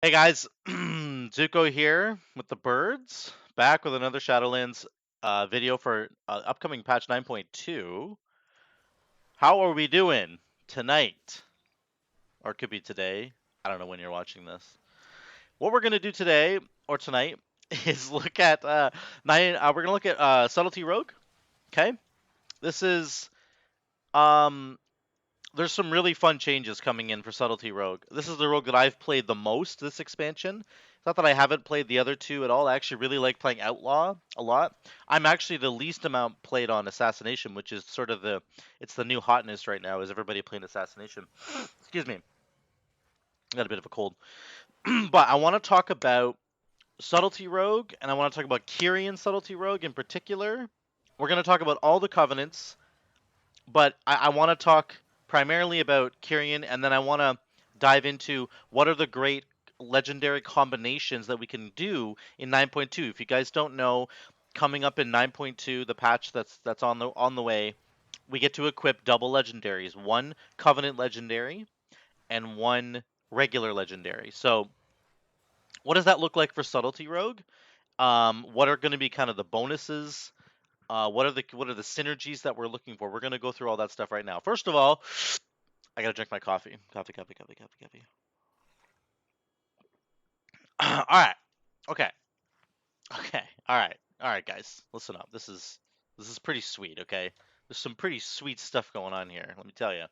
Hey guys, Zuco here with the birds, back with another Shadowlands video for upcoming patch 9.2. How are we doing tonight? Or it could be today. I don't know when you're watching this. What we're gonna do today or tonight is look at we're gonna look at Subtlety Rogue. Okay, this is um there's some really fun changes coming in for Subtlety Rogue. This is the rogue that I've played the most this expansion. It's not that I haven't played the other two at all. I actually really like playing Outlaw a lot. I'm actually the least amount played on Assassination, which is sort of it's the new hotness right now, is everybody playing Assassination. Excuse me. I got a bit of a cold. But I want to talk about Subtlety Rogue, and I want to talk about Kyrian Subtlety Rogue in particular. We're going to talk about all the covenants, but I want to talk primarily about Kyrian, and then I want to dive into what are the great legendary combinations that we can do in 9.2. If you guys don't know, coming up in 9.2, the patch that's on the way, we get to equip double legendaries, one Covenant legendary and one regular legendary. So, what does that look like for Subtlety Rogue? What are going to be kind of the bonuses? What are the synergies that we're looking for? We're gonna go through all that stuff right now. First of all, I gotta drink my coffee. Coffee, coffee, coffee, coffee, coffee. All right. Okay. Okay. All right, guys. Listen up. This is pretty sweet. Okay. There's some pretty sweet stuff going on here. Let me tell you.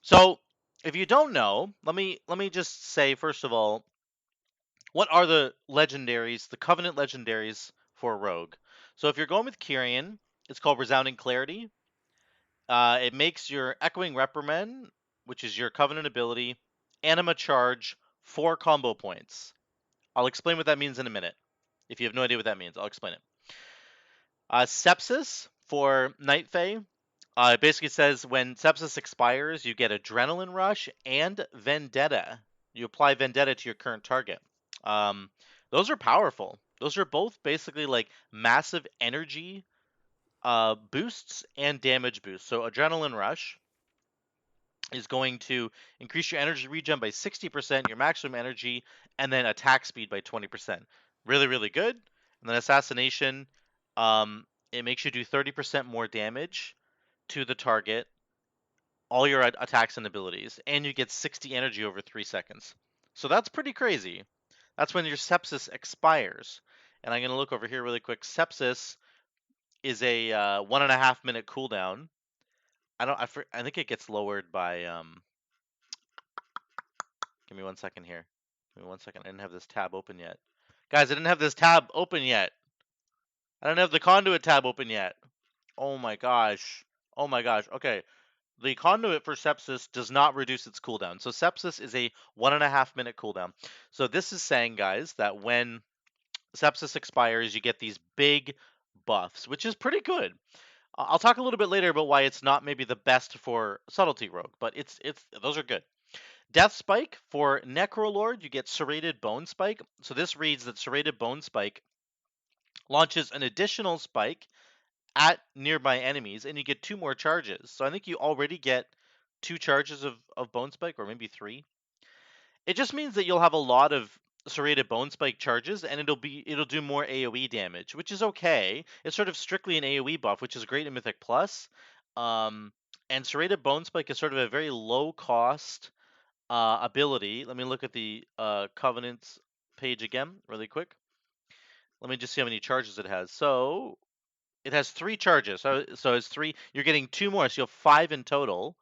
So, if you don't know, let me just say first of all, what are the legendaries, the Covenant legendaries for Rogue? So, if you're going with Kyrian, it's called Resounding Clarity. It makes your Echoing Reprimand, which is your Covenant ability, Anima Charge, 4 combo points. I'll explain what that means in a minute. If you have no idea what that means, I'll explain it. Sepsis for Night Fae. It basically says when Sepsis expires, you get Adrenaline Rush and Vendetta. You apply Vendetta to your current target. Um, those are powerful. Those are both basically like massive energy boosts and damage boosts. So Adrenaline Rush is going to increase your energy regen by 60%, your maximum energy, and then attack speed by 20%. Really, really good. And then Assassination, it makes you do 30% more damage to the target, all your attacks and abilities, and you get 60 energy over 3 seconds. So that's pretty crazy. That's when your Sepsis expires. And I'm going to look over here really quick. Sepsis is a 1.5 minute cooldown. I think it gets lowered by Give me 1 second here. Give me 1 second. I didn't have this tab open yet. Guys, I didn't have this tab open yet. I don't have the conduit tab open yet. Oh my gosh. Oh my gosh. Okay. The conduit for sepsis does not reduce its cooldown. So sepsis is a 1.5 minute cooldown. So this is saying, guys, that when sepsis expires, you get these big buffs, which is pretty good. I'll talk a little bit later about why it's not maybe the best for subtlety rogue, but it's those are good. Death Spike for Necrolord, you get Serrated Bone Spike. So this reads that Serrated Bone Spike launches an additional spike at nearby enemies, and you get 2 more charges. So I think you already get 2 charges of Bone Spike, or maybe 3. It just means that you'll have a lot of Serrated Bone Spike charges, and it'll do more AoE damage, which is okay. It's sort of strictly an AoE buff, which is great in Mythic Plus. And Serrated Bone Spike is sort of a very low cost ability. Let me look at the Covenants page again, really quick. Let me just see how many charges it has. So it has 3 charges. So it's 3. You're getting 2 more, so you have 5 in total.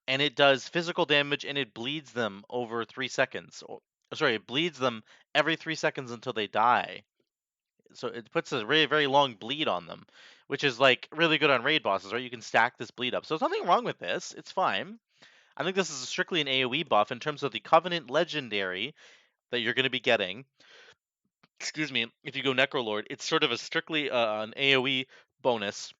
And it does physical damage, and it bleeds them over 3 seconds. Sorry, it bleeds them every 3 seconds until they die. So it puts a very, very long bleed on them, which is like really good on raid bosses, right? You can stack this bleed up. So there's nothing wrong with this. It's fine. I think this is strictly an AoE buff in terms of the Covenant Legendary that you're going to be getting. Excuse me, if you go Necrolord, it's sort of a strictly an AoE bonus,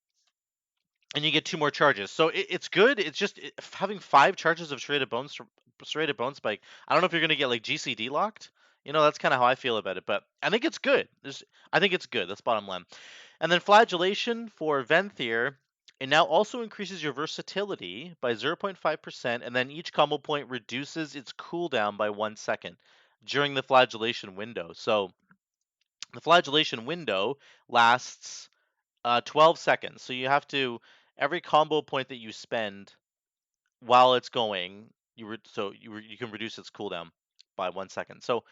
and you get 2 more charges. So it's good. It's just having 5 charges of Serrated Bone Spike. I don't know if you're going to get like GCD locked. That's kind of how I feel about it, but I think it's good. I think it's good. That's bottom line. And then Flagellation for Venthyr. It now also increases your versatility by 0.5%, and then each combo point reduces its cooldown by 1 second. during the flagellation window. So the flagellation window lasts 12 seconds. So you have to, every combo point that you spend while it's going, you can reduce its cooldown by 1 second. So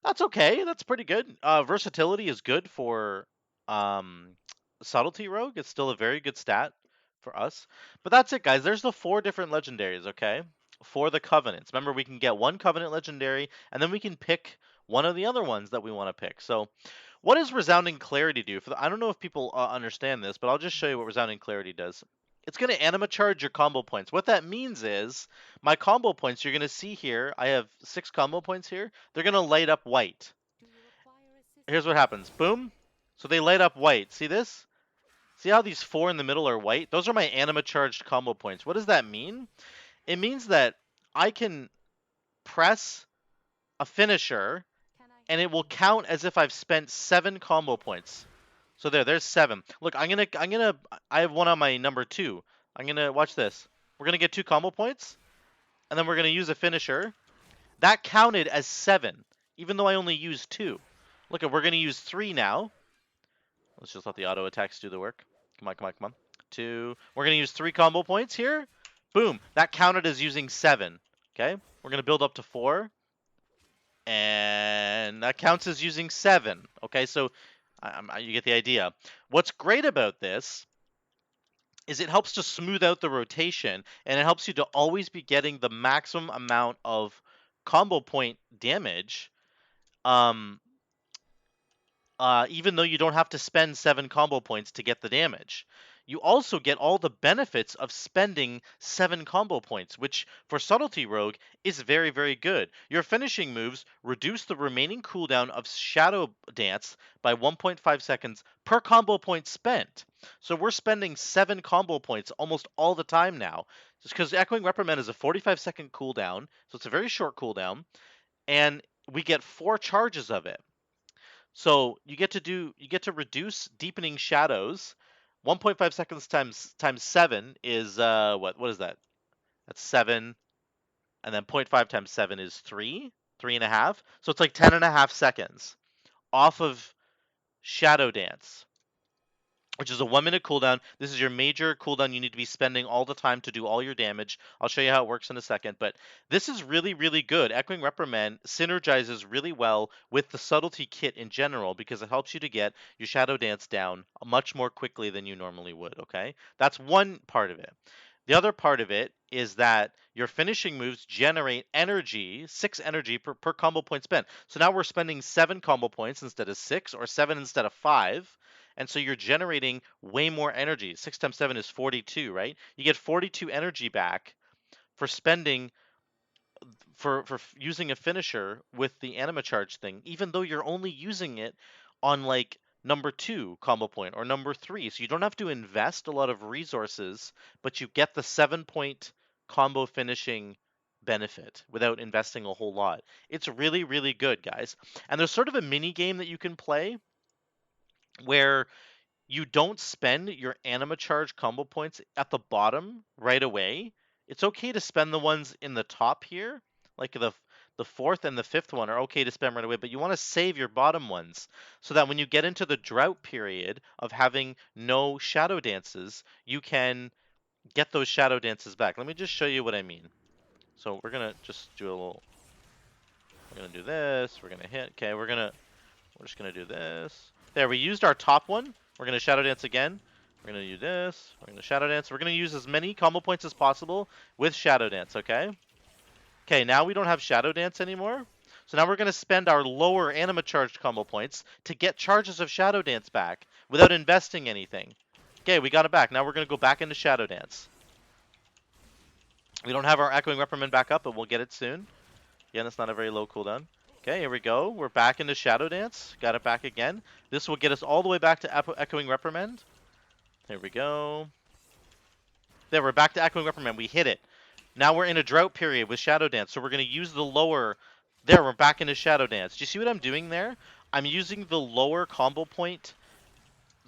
that's okay. That's pretty good. Versatility is good for um, subtlety rogue. It's still a very good stat for us. But that's it, guys. There's the 4 different legendaries. Okay, for the covenants. Remember, we can get one covenant legendary, and then we can pick one of the other ones that we want to pick. So what does Resounding Clarity do? I don't know if people understand this, but I'll just show you what Resounding Clarity does. It's going to anima charge your combo points. What that means is my combo points, you're going to see here, I have 6 combo points here. They're going to light up white. Here's what happens. Boom. So they light up white. See this? See how these 4 in the middle are white? Those are my anima charged combo points. What does that mean? It means that I can press a finisher and it will count as if I've spent 7 combo points. So there's 7. Look, I have one on my number 2. I'm gonna watch this. We're gonna get 2 combo points, and then we're gonna use a finisher. That counted as 7, even though I only used 2. Look, we're gonna use 3 now. Let's just let the auto attacks do the work. Come on, come on, come on. 2. We're gonna use 3 combo points here. Boom. That counted as using 7. Okay. We're gonna build up to 4. And that counts as using 7. Okay, so you get the idea. What's great about this is it helps to smooth out the rotation, and it helps you to always be getting the maximum amount of combo point damage, even though you don't have to spend 7 combo points to get the damage. You also get all the benefits of spending 7 combo points, which for Subtlety Rogue is very, very good. Your finishing moves reduce the remaining cooldown of Shadow Dance by 1.5 seconds per combo point spent. So we're spending 7 combo points almost all the time now. Just because Echoing Reprimand is a 45-second cooldown, so it's a very short cooldown, and we get 4 charges of it. So you get to reduce deepening shadows. 1.5 seconds times 7 is what is that? That's 7, and then 0.5 times 7 is 3.5. So it's like 10.5 seconds off of Shadow Dance, which is a 1-minute cooldown. This is your major cooldown you need to be spending all the time to do all your damage. I'll show you how it works in a second, but this is really, really good. Echoing Reprimand synergizes really well with the Subtlety kit in general because it helps you to get your Shadow Dance down much more quickly than you normally would, okay? That's one part of it. The other part of it is that your finishing moves generate energy, 6 energy per combo point spent. So now we're spending 7 combo points instead of 6, or 7 instead of 5. And so you're generating way more energy. 6 times 7 is 42, right? You get 42 energy back for spending for using a finisher with the anima charge thing, even though you're only using it on like number 2 combo point or number 3. So you don't have to invest a lot of resources, but you get the 7-point combo finishing benefit without investing a whole lot. It's really, really good, guys. And there's sort of a mini game that you can play where you don't spend your anima charge combo points at the bottom right away. It's okay to spend the ones in the top here, like the 4th and the 5th one are okay to spend right away, but you want to save your bottom ones so that when you get into the drought period of having no shadow dances, you can get those shadow dances back. Let me just show you what I mean. So we're gonna just do a little. We're gonna do this. We're gonna hit. Okay, we're just gonna do this. There, we used our top one. We're gonna Shadow Dance again. We're gonna do this. We're gonna Shadow Dance. We're gonna use as many combo points as possible with Shadow Dance, okay? Okay, now we don't have Shadow Dance anymore. So now we're gonna spend our lower anima charged combo points to get charges of Shadow Dance back without investing anything. Okay, we got it back. Now we're gonna go back into Shadow Dance. We don't have our Echoing Reprimand back up, but we'll get it soon. Again, that's not a very low cooldown. Okay, here we go. We're back into Shadow Dance. Got it back again. This will get us all the way back to Echoing Reprimand. There we go. There, we're back to Echoing Reprimand. We hit it. Now we're in a drought period with Shadow Dance, so we're going to use the lower... There, we're back into Shadow Dance. Do you see what I'm doing there? I'm using the lower combo point,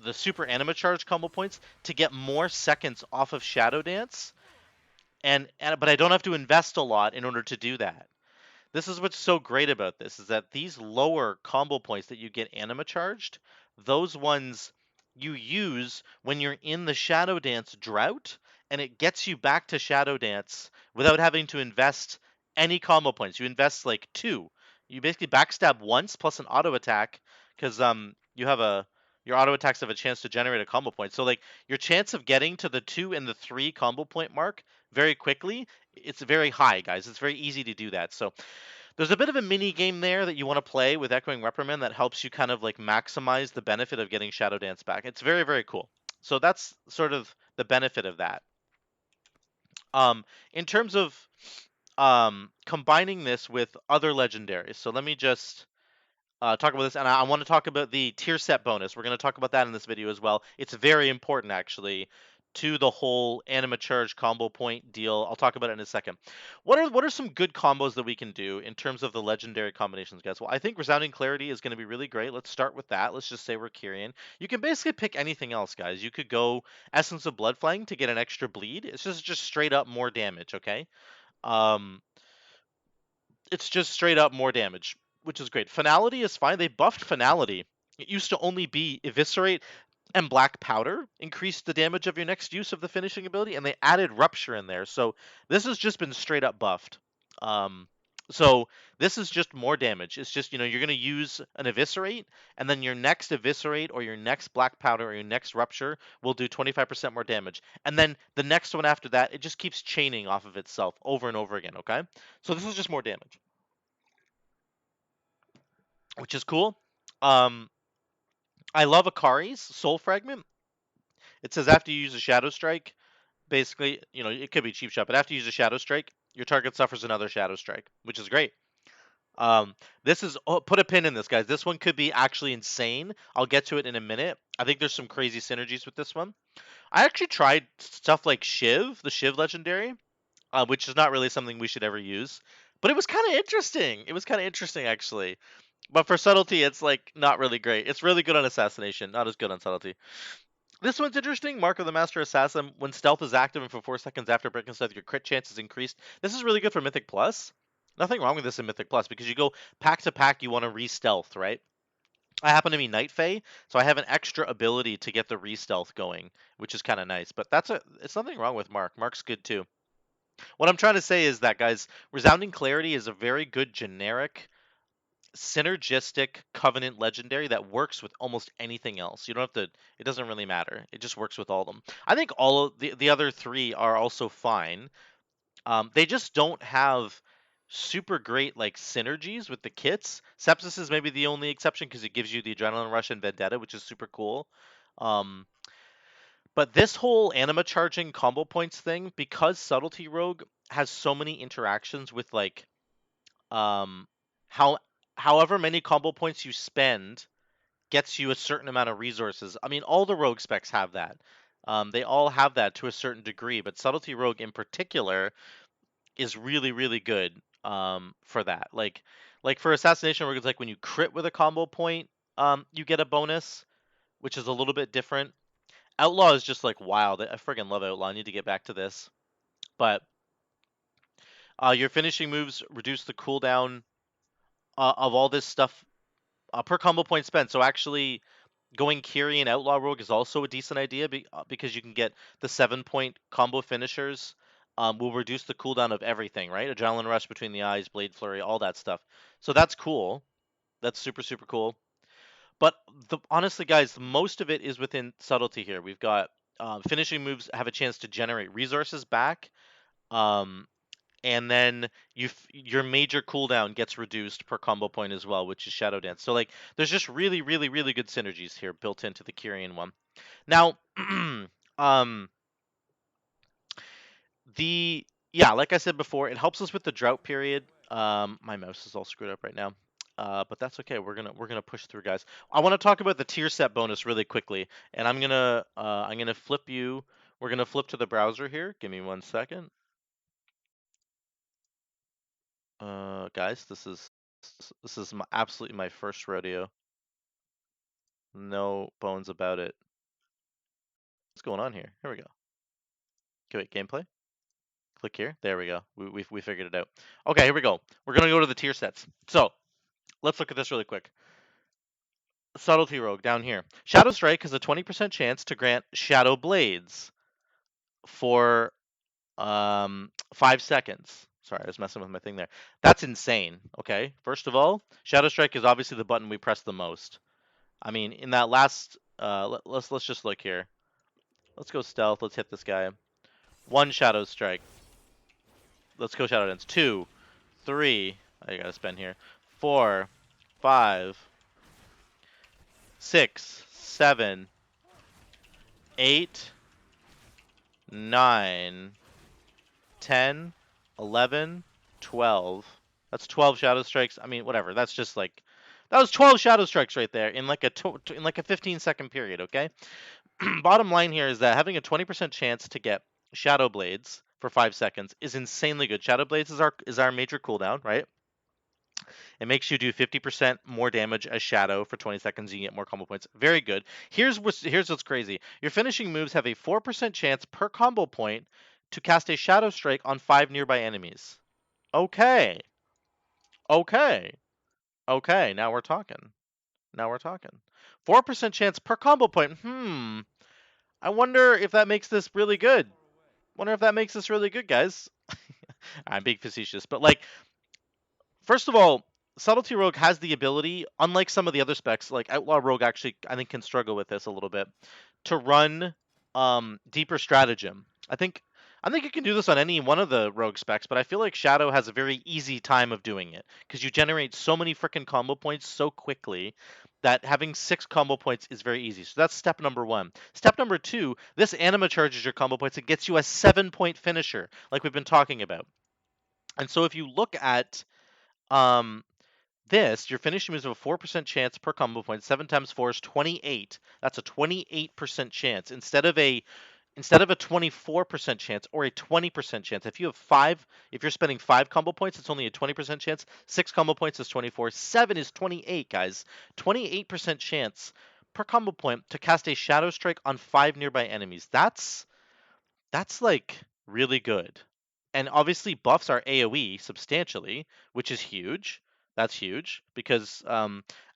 the super anima charge combo points, to get more seconds off of Shadow Dance. But I don't have to invest a lot in order to do that. This is what's so great about this is that these lower combo points that you get anima charged, those ones you use when you're in the Shadow Dance drought, and it gets you back to Shadow Dance without having to invest any combo points. You invest like 2. You basically backstab once plus an auto attack because you have a your auto attacks have a chance to generate a combo point. So like your chance of getting to the 2 and the 3 combo point mark very quickly, it's very high, guys. It's very easy to do that. So there's a bit of a mini game there that you want to play with Echoing Reprimand that helps you kind of like maximize the benefit of getting Shadow Dance back. It's very, very cool. So that's sort of the benefit of that. In terms of combining this with other legendaries. So let me just talk about this, and I want to talk about the tier set bonus. We're going to talk about that in this video as well. It's very important, actually, to the whole anima charge combo point deal. I'll talk about it in a second. What are some good combos that we can do in terms of the legendary combinations, guys? Well, I think Resounding Clarity is going to be really great. Let's start with that. Let's just say we're Kyrian. You can basically pick anything else, guys. You could go Essence of Bloodfang to get an extra bleed. It's just straight up more damage, okay? Um, it's just straight up more damage, which is great. Finality is fine. They buffed Finality. It used to only be Eviscerate and Black Powder increased the damage of your next use of the finishing ability, and they added Rupture in there. So this has just been straight up buffed. Um, so this is just more damage. It's just, you're going to use an Eviscerate, and then your next Eviscerate or your next Black Powder or your next Rupture will do 25% more damage. And then the next one after that, it just keeps chaining off of itself over and over again, okay? So this is just more damage, which is cool. Um, I love Akari's Soul Fragment. It says after you use a Shadow Strike, basically, it could be cheap shot, but after you use a Shadow Strike, your target suffers another Shadow Strike, which is great. This is put a pin in this, guys. This one could be actually insane. I'll get to it in a minute. I think there's some crazy synergies with this one. I actually tried stuff like Shiv, the Shiv legendary, which is not really something we should ever use, but it was kind of interesting. It was kind of interesting actually. But for subtlety, it's like not really great. It's really good on assassination, not as good on subtlety. This one's interesting. Mark of the Master Assassin. When stealth is active and for 4 seconds after breaking stealth, your crit chance is increased. This is really good for Mythic Plus. Nothing wrong with this in Mythic Plus because you go pack to pack, you want to re-stealth, right? I happen to be Night Fae, so I have an extra ability to get the re-stealth going, which is kind of nice. But it's nothing wrong with Mark. Mark's good too. What I'm trying to say is that, guys, Resounding Clarity is a very good generic synergistic Covenant legendary that works with almost anything else. You don't have to. It doesn't really matter. It just works with all of them. I think all of the other 3 are also fine. They just don't have super great like synergies with the kits. Sepsis is maybe the only exception because it gives you the Adrenaline Rush and Vendetta, which is super cool. Um, but this whole anima charging combo points thing, because Subtlety Rogue has so many interactions with like um, how however many combo points you spend gets you a certain amount of resources. I mean, all the rogue specs have that. They all have that to a certain degree, but Subtlety Rogue in particular is really, really good for that. Like for Assassination Rogue, it's like when you crit with a combo point, you get a bonus, which is a little bit different. Outlaw is just like wild. I friggin' love Outlaw. I need to get back to this, but your finishing moves reduce the cooldown of all this stuff per combo point spent. So actually, going Kyrian Outlaw Rogue is also a decent idea because you can get the 7-point combo finishers. Will reduce the cooldown of everything, right? Adrenaline Rush, Between the Eyes, Blade Flurry, all that stuff. So that's cool. That's super, super cool. But honestly, guys, most of it is within subtlety here. We've got finishing moves have a chance to generate resources back. Um, and then your major cooldown gets reduced per combo point as well, which is Shadow Dance. So like, there's just really, really, really good synergies here built into the Kyrian one. Now, um, like I said before, it helps us with the drought period. My mouse is all screwed up right now. But that's okay. We're gonna push through, guys. I want to talk about the tier set bonus really quickly, and I'm gonna flip you. We're gonna flip to the browser here. Give me 1 second. Guys, this is absolutely my first rodeo. No bones about it. What's going on here? Here we go. Okay, wait, gameplay. Click here. There we go. We figured it out. Okay, here we go. We're gonna go to the tier sets. So let's look at this really quick. Subtlety Rogue down here. Shadow Strike has a 20% chance to grant Shadow Blades for 5 seconds. Sorry, I was messing with my thing there. That's insane. Okay, first of all, Shadow Strike is obviously the button we press the most. I mean, in that last, let's just look here. Let's go stealth. Let's hit this guy. 1 Shadow Strike. Let's go Shadow Dance. 2, 3. I gotta spend here. 4, 5, 6, 7, 8, 9, 10, 11, 12. That's 12 Shadow Strikes. I mean, whatever. That's just like that was 12 Shadow Strikes right there in like a 15-second period. Okay. Bottom line here is that having a 20% chance to get Shadow Blades for 5 seconds is insanely good. Shadow Blades is our major cooldown, right? It makes you do 50% more damage as Shadow for 20 seconds. You get more combo points. Very good. Here's what's crazy. Your finishing moves have a 4% chance per combo point to cast a Shadow Strike on 5 nearby enemies. Okay. Okay. Okay. Now we're talking. 4% chance per combo point. I wonder if that makes this really good. Guys. I'm being facetious, but like, first of all, Subtlety Rogue has the ability, unlike some of the other specs, like Outlaw Rogue actually, I think, can struggle with this a little bit, to run deeper stratagem. I think you can do this on any one of the Rogue specs, but I feel like Shadow has a very easy time of doing it because you generate so many freaking combo points so quickly that having 6 combo points is very easy. So that's step number 1. Step number 2, this anima charges your combo points. It gets you a 7-point finisher, like we've been talking about. And so if you look at um, your finishing moves have a 4% chance per combo point. 7 times 4 is 28. That's a 28% chance instead of a 24% chance or a 20% chance. If you're spending 5 combo points, it's only a 20% chance. 6 combo points is 24. 7 is 28, guys. 28% chance per combo point to cast a Shadow Strike on 5 nearby enemies. That's like really good. And obviously buffs our AoE substantially, which is huge. That's huge because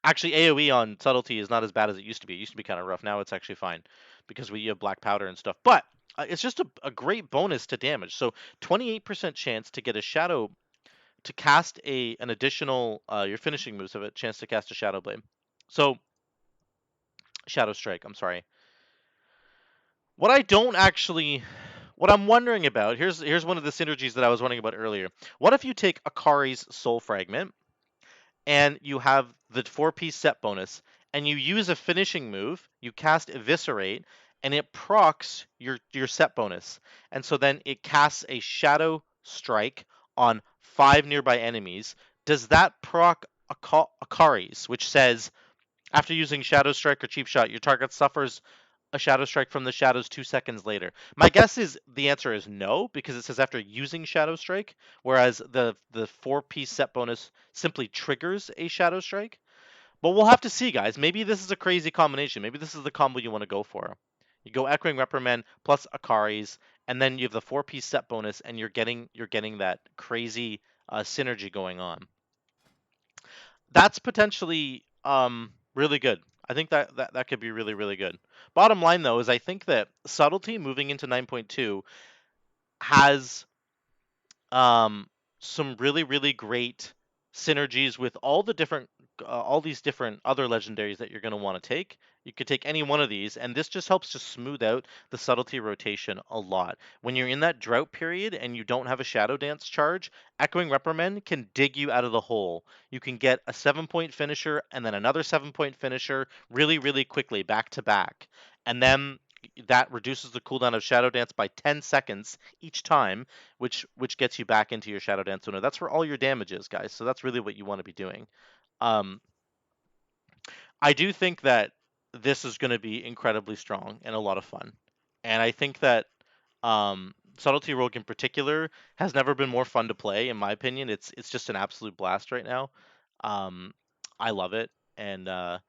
actually AoE on subtlety is not as bad as it used to be. It used to be kind of rough. Now it's actually fine because we have black powder and stuff. But it's just a great bonus to damage. So 28% chance to get a shadow to cast an additional your finishing moves have a chance to cast a shadow blade. So shadow strike. I'm sorry. What I don't actually What I'm wondering about, here's one of the synergies that I was wondering about earlier. What if you take Akari's soul fragment and you have the 4-piece set bonus and you use a finishing move, you cast eviscerate and it procs your set bonus. And so then it casts a shadow strike on 5 nearby enemies. Does that proc Akari's, which says after using Shadow Strike or Cheap Shot, your target suffers a Shadow Strike from the shadows 2 seconds later? My guess is the answer is no, because it says after using Shadow Strike, whereas the 4-piece set bonus simply triggers a Shadow Strike. But we'll have to see, guys. Maybe this is a crazy combination. Maybe this is the combo you want to go for. You go Echoing Reprimand plus Akari's, and then you have the 4-piece set bonus, and you're getting that crazy synergy going on. That's potentially really good. I think that could be really, really good. Bottom line, though, is I think that subtlety moving into 9.2 has some really, really great synergies with all these different other legendaries that you're going to want to take. You could take any one of these, and this just helps to smooth out the subtlety rotation a lot. When you're in that drought period and you don't have a Shadow Dance charge, Echoing Reprimand can dig you out of the hole. You can get a 7-point finisher and then another 7-point finisher really, really quickly, back to back. And then that reduces the cooldown of Shadow Dance by 10 seconds each time, which gets you back into your Shadow Dance sooner. That's where all your damage is, guys. So that's really what you want to be doing. I do think that this is going to be incredibly strong and a lot of fun. And I think that Subtlety Rogue in particular has never been more fun to play, in my opinion. It's just an absolute blast right now. I love it. And I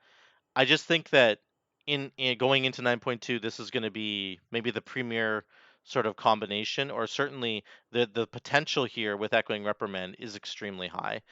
just think that in going into 9.2, this is going to be maybe the premier sort of combination, or certainly the potential here with Echoing Reprimand is extremely high.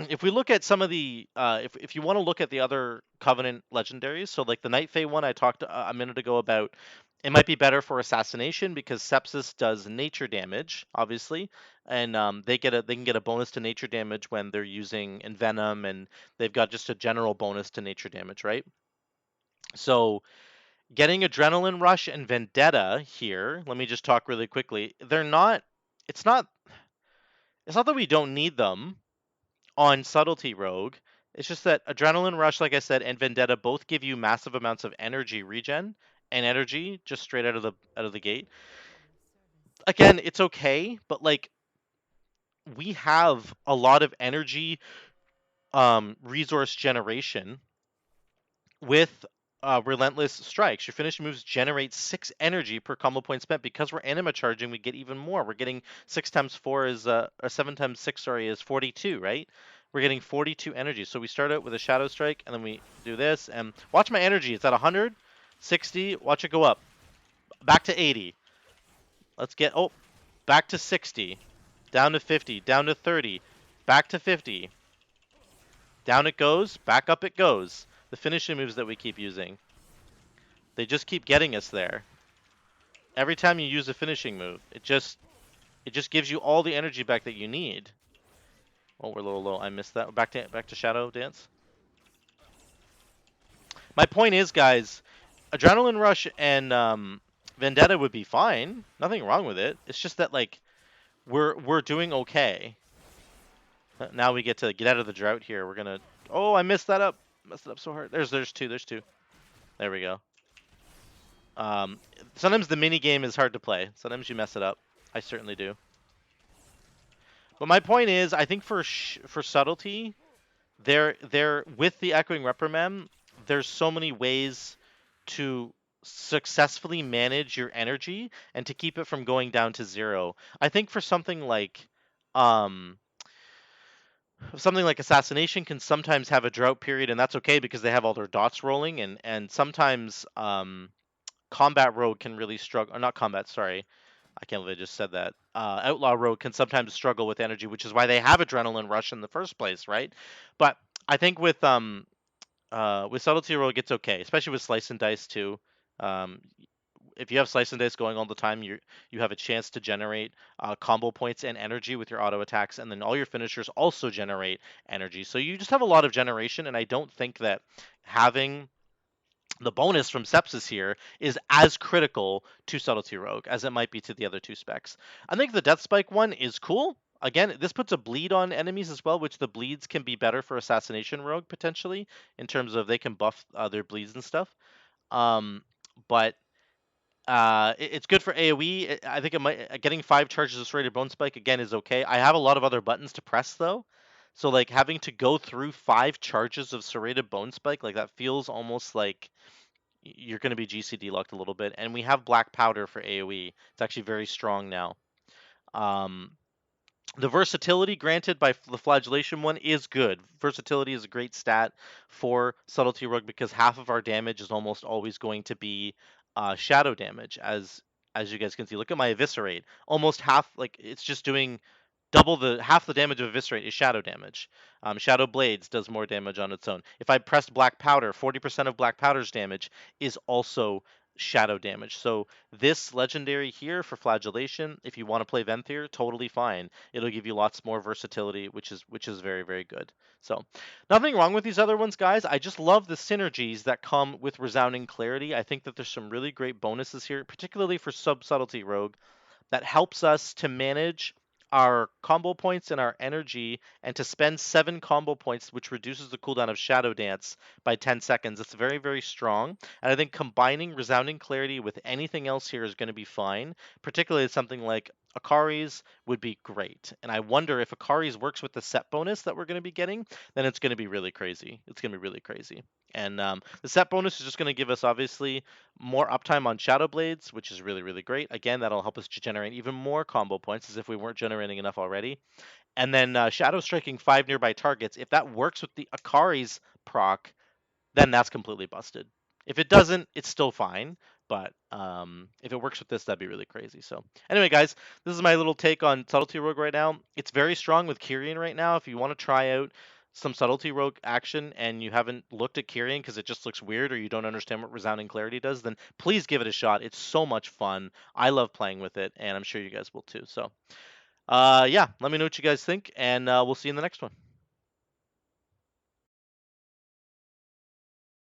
If we look at some of the if you want to look at the other Covenant legendaries, so like the Night Fae one I talked a minute ago about, it might be better for assassination because Sepsis does nature damage, obviously, and they can get a bonus to nature damage when they're using Envenom, and they've got just a general bonus to nature damage, right? So getting Adrenaline Rush and Vendetta here, let me just talk really quickly. They're not. It's not. It's not that we don't need them on Subtlety Rogue. It's just that Adrenaline Rush, like I said, and Vendetta both give you massive amounts of energy regen and energy just straight out of the gate. Again, it's okay, but like we have a lot of energy resource generation with Relentless Strikes. Your finishing moves generate 6 energy per combo point spent. Because we're anima charging, we get even more. We're getting 6 times 4 is or 7 times 6, sorry, is 42, right? We're getting 42 energy. So we start out with a Shadow Strike, and then we do this. And watch my energy. It's at 100, 60. Watch it go up. Back to 80. Let's get, oh, back to 60. Down to 50. Down to 30. Back to 50. Down it goes. Back up it goes. The finishing moves that we keep using. They just keep getting us there. Every time you use a finishing move, it just gives you all the energy back that you need. Oh, we're a little low. I missed that. Back to Shadow Dance. My point is, guys, Adrenaline Rush and Vendetta would be fine. Nothing wrong with it. It's just that like we're doing okay. Now we get to get out of the drought here. We're gonna. Oh, I messed that up. Messed it up so hard. There's two. There's two. There we go. Um, Sometimes the mini game is hard to play. Sometimes you mess it up. I certainly do. But my point is, I think for subtlety, there with the Echoing Reprimand, there's so many ways to successfully manage your energy and to keep it from going down to zero. I think for um something like assassination can sometimes have a drought period, and that's okay because they have all their dots rolling, and sometimes combat rogue can really struggle, or not combat, sorry, I can't believe I just said that. Outlaw Rogue can sometimes struggle with energy, which is why they have Adrenaline Rush in the first place, right? But I think with Subtlety Rogue, it's okay, especially with Slice and Dice too. Um, if you have Slice and Dice going all the time, you have a chance to generate combo points and energy with your auto attacks, and then all your finishers also generate energy. So you just have a lot of generation, and I don't think that having the bonus from Sepsis here is as critical to Subtlety Rogue as it might be to the other two specs. I think the Death Spike one is cool. Again, this puts a bleed on enemies as well, which the bleeds can be better for Assassination Rogue potentially in terms of they can buff their bleeds and stuff. But it's good for AoE. I think it might getting 5 charges of Serrated Bone Spike again is okay. I have a lot of other buttons to press though. So like having to go through 5 charges of Serrated Bone Spike, like that feels almost like you're going to be GCD locked a little bit. And we have Black Powder for AoE. It's actually very strong now. Um, the versatility granted by the Flagellation one is good. Versatility is a great stat for Subtlety Rogue because half of our damage is almost always going to be shadow damage, as you guys can see. Look at my Eviscerate. Almost half, like it's just doing half the damage of Eviscerate is shadow damage. Shadow Blades does more damage on its own. If I pressed Black Powder, 40% of Black Powder's damage is also shadow damage. So this legendary here for Flagellation, if you want to play Venthyr, totally fine. It'll give you lots more versatility, which is very, very good. So nothing wrong with these other ones, guys. I just love the synergies that come with Resounding Clarity. I think that there's some really great bonuses here, particularly for Subtlety Rogue, that helps us to manage our combo points and our energy and to spend 7 combo points, which reduces the cooldown of Shadow Dance by 10 seconds. It's very, very strong. And I think combining Resounding Clarity with anything else here is going to be fine, particularly something like Akari's would be great. And I wonder if Akari's works with the set bonus that we're going to be getting, then it's going to be really crazy. It's going to be really crazy. And the set bonus is just going to give us, obviously, more uptime on Shadow Blades, which is really, really great. Again, that'll help us to generate even more combo points as if we weren't generating enough already. And then Shadow Striking 5 nearby targets. If that works with the Akari's proc, then that's completely busted. If it doesn't, it's still fine. But if it works with this, that'd be really crazy. So anyway, guys, this is my little take on Subtlety Rogue right now. It's very strong with Kyrian right now. If you want to try out some Subtlety Rogue action and you haven't looked at Kyrian because it just looks weird or you don't understand what Resounding Clarity does, then please give it a shot. It's so much fun. I love playing with it, and I'm sure you guys will too. So yeah, let me know what you guys think, and we'll see you in the next one.